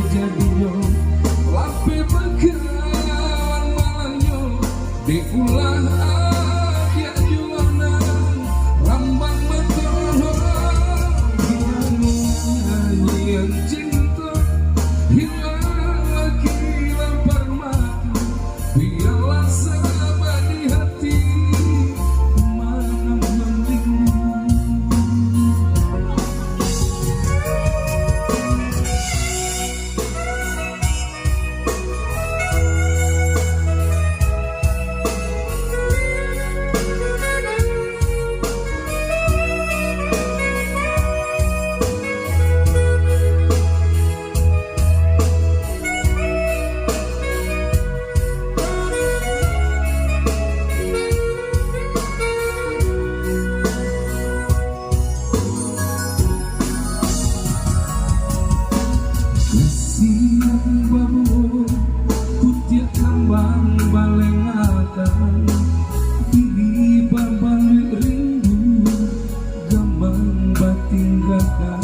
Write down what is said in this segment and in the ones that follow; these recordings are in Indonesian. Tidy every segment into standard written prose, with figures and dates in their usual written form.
jadi yo lape bakawan malanyo di ulah adia juana rambang betul nyanyian cinta hilang lagi lapar mati biarlah sama di hati mana mending kambang balengakan diri babalik rindu gambang batinggakan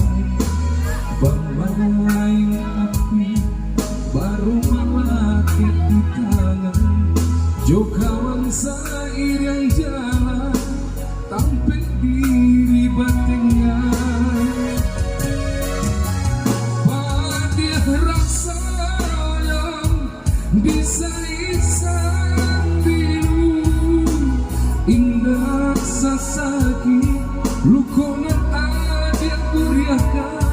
bermain api baru melakit di tangan jo kawan sair yang jalan tampil diri batingnya pada rasa bisa isan biru indah sasaki lukona adia kuriakan